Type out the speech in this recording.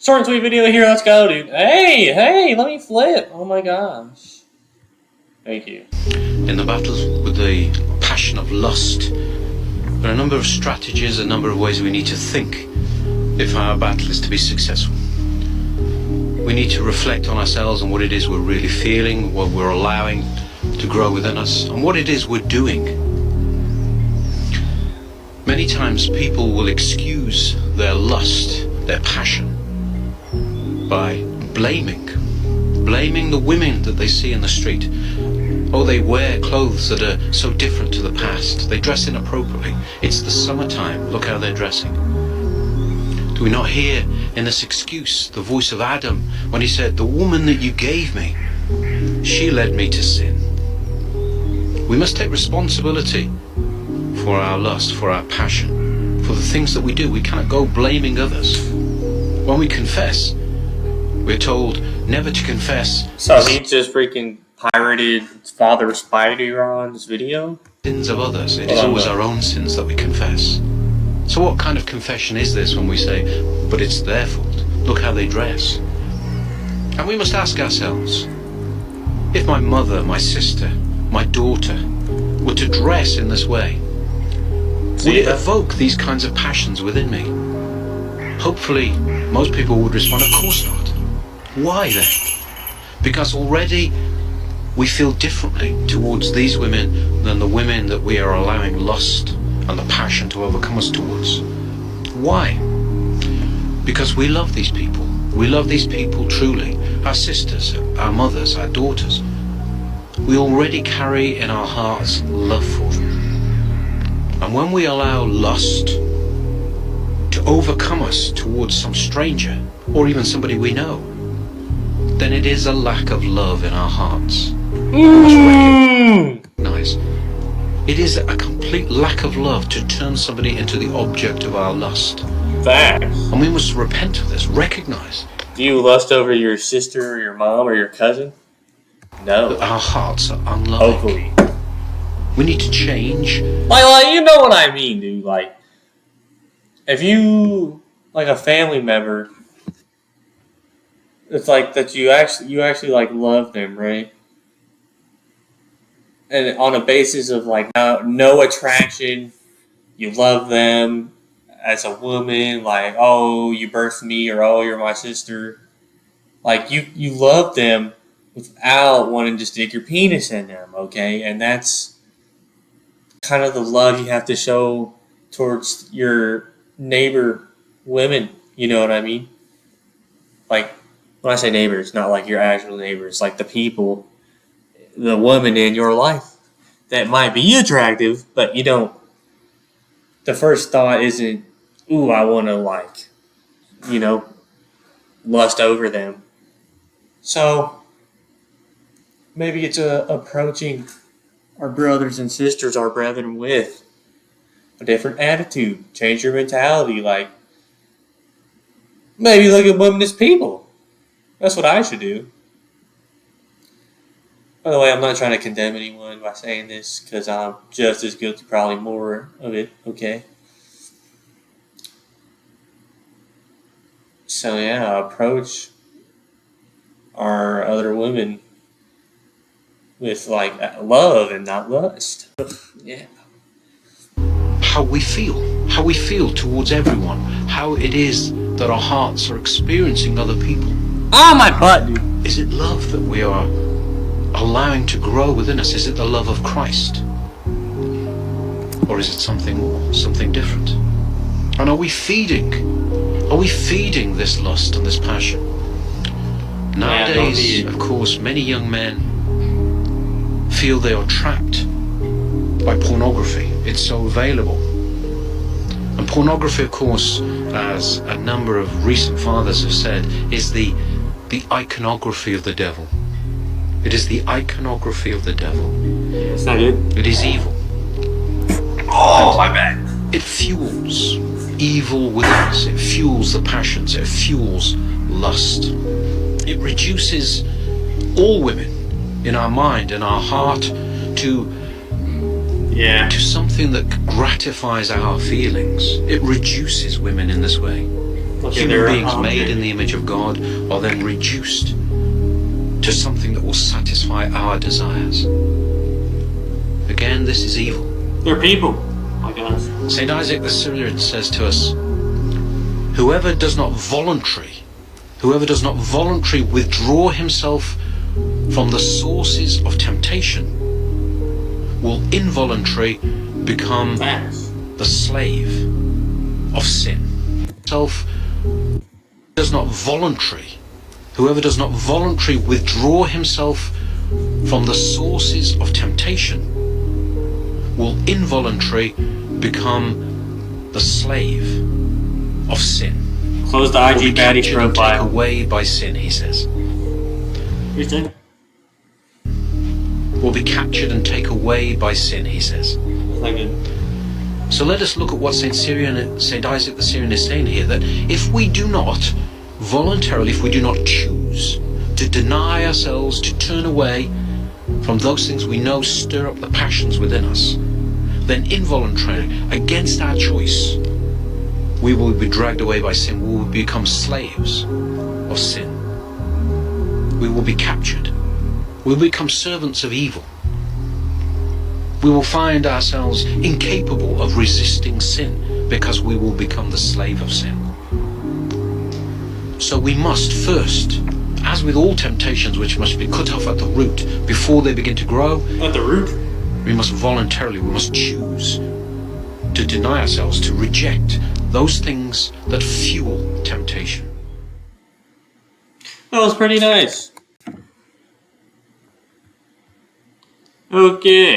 Short and sweet video here. Let's go, dude. Hey, let me flip. Oh my gosh. Thank you. In the battles with the passion of lust, there are a number of strategies, a number of ways we need to think if our battle is to be successful. We need to reflect on ourselves and what it is we're really feeling, what we're allowing to grow within us, and what it is we're doing. Many times people will excuse their lust, their passion, by blaming the women that they see in the street. Oh, they wear clothes that are so different to the past. They dress inappropriately. It's the summertime. Look how they're dressing. Do we not hear in this excuse the voice of Adam when he said, "The woman that you gave me, she led me to sin"? We must take responsibility for our lust, for our passion, for the things that we do. We cannot go blaming others. When we confess, we're told never to confess. So he just freaking pirated Father Spider-Ron's video? Sins of others. It is always our own sins that we confess. So what kind of confession is this when we say, but it's their fault? Look how they dress. And we must ask ourselves, if my mother, my sister, my daughter were to dress in this way, would it evoke these kinds of passions within me? Hopefully, most people would respond, of course not. Why then? Because already we feel differently towards these women than the women that we are allowing lust and the passion to overcome us towards. Why? Because we love these people. We love these people truly. Our sisters, our mothers, our daughters. We already carry in our hearts love for them. And when we allow lust to overcome us towards some stranger or even somebody we know, then it is a lack of love in our hearts. Recognize it is a complete lack of love to turn somebody into the object of our lust. Facts. And we must repent of this, recognize. Do you lust over your sister or your mom or your cousin? No. That our hearts are unloving. Hopefully. We need to change. Like, you know what I mean, dude. Like, if you, like a family member, it's like that you actually like love them, right? And on a basis of like no attraction, you love them as a woman, like, oh, you birthed me, or oh, you're my sister. Like, you love them without wanting to stick your penis in them, okay? And that's kind of the love you have to show towards your neighbor women, you know what I mean? Like, when I say neighbors, not like your actual neighbors, like the people, the woman in your life that might be attractive, but you don't. The first thought isn't, ooh, I want to, like, you know, lust over them. So maybe it's approaching our brothers and sisters, our brethren, with a different attitude. Change your mentality. Like, maybe look at women as people. That's what I should do. By the way, I'm not trying to condemn anyone by saying this, because I'm just as guilty, probably more of it, okay? So yeah, approach our other women with like love and not lust. Yeah. How we feel towards everyone, how it is that our hearts are experiencing other people. Oh, my butt, dude. Is it love that we are allowing to grow within us? Is it the love of Christ? Or is it something more, something different? And are we feeding this lust and this passion? Nowadays, of course, many young men feel they are trapped by pornography. It's so available. And pornography, of course, as a number of recent fathers have said, is the iconography of the devil. It is the iconography of the devil. It's not good. It is evil. Oh, my bad. It fuels evil within us. It fuels the passions. It fuels lust. It reduces all women in our mind and our heart to something that gratifies our feelings. It reduces women in this way. Human beings made in the image of God are then reduced to something that will satisfy our desires. Again, this is evil. They're people, like us. St. Isaac the Syrian says to us, whoever does not voluntarily withdraw himself from the sources of temptation will involuntarily become the slave of sin. Whoever does not voluntarily withdraw himself from the sources of temptation will involuntarily become the slave of sin. Close the IG baddie profile. Taken away by sin, he says. Will be captured and taken away by sin, he says. Not good. So let us look at what St. Isaac the Syrian is saying here, that if we do not voluntarily, if we do not choose to deny ourselves, to turn away from those things we know stir up the passions within us, then involuntarily, against our choice, we will be dragged away by sin. We will become slaves of sin. We will be captured. We will become servants of evil. We will find ourselves incapable of resisting sin because we will become the slave of sin. So we must first, as with all temptations which must be cut off at the root before they begin to grow, At the root? we must choose to deny ourselves, to reject those things that fuel temptation. That was pretty nice. Okay.